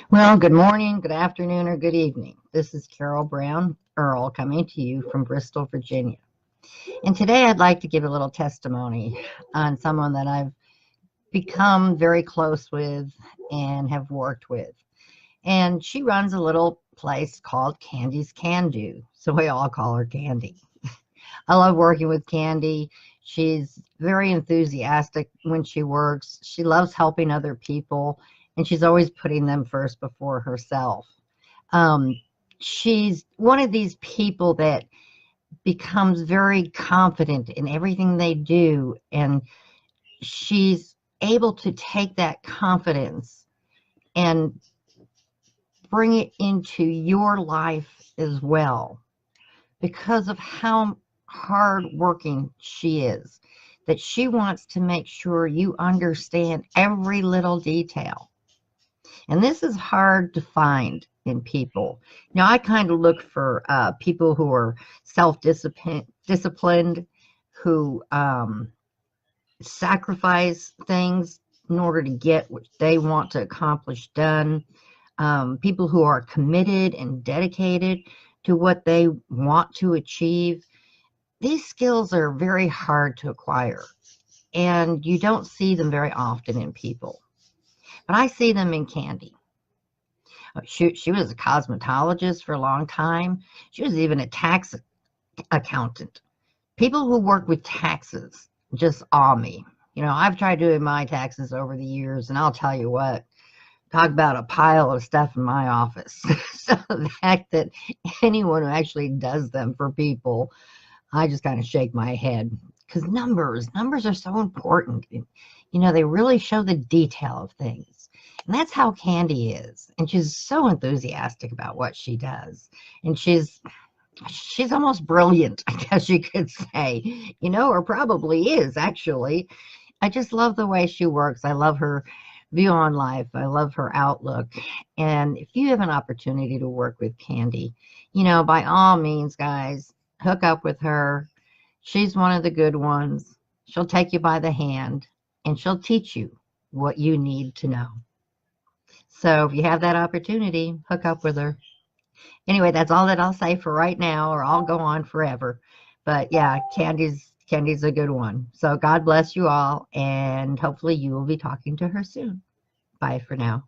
Well, good morning, good afternoon, or good evening. This is Carol Brown Earl coming to you from Bristol, Virginia. And today I'd like to give a little testimony on someone that I've become very close with and have worked with. And she runs a little place called Candy's Can Do. So we all call her Candy. I love working with Candy. She's very enthusiastic when she works. She loves helping other people, and she's always putting them first before herself. Um, she's one of these people that becomes very confident in everything they do, and she's able to take that confidence and bring it into your life as well because of how hard working she is, that she wants to make sure you understand every little detail. And this is hard to find in people. Now, I kind of look for people who are self-disciplined, who sacrifice things in order to get what they want to accomplish done. People who are committed and dedicated to what they want to achieve. These skills are very hard to acquire, and you don't see them very often in people. But I see them in Candy. She was a cosmetologist for a long time. She was even a tax accountant. People who work with taxes just awe me. You know, I've tried doing my taxes over the years, and I'll tell you what, talk about a pile of stuff in my office. So the fact that anyone who actually does them for people, I just kind of shake my head because numbers are so important. You know, they really show the detail of things. And that's how Candy is. And she's so enthusiastic about what she does. And she's almost brilliant, I guess you could say, you know, or probably is actually. I just love the way she works. I love her view on life. I love her outlook. And if you have an opportunity to work with Candy, you know, by all means, guys, hook up with her. She's one of the good ones. She'll take you by the hand and she'll teach you what you need to know. So if you have that opportunity, hook up with her. Anyway, that's all that I'll say for right now, or I'll go on forever. But yeah, Candy's a good one. So God bless you all, and hopefully you will be talking to her soon. Bye for now.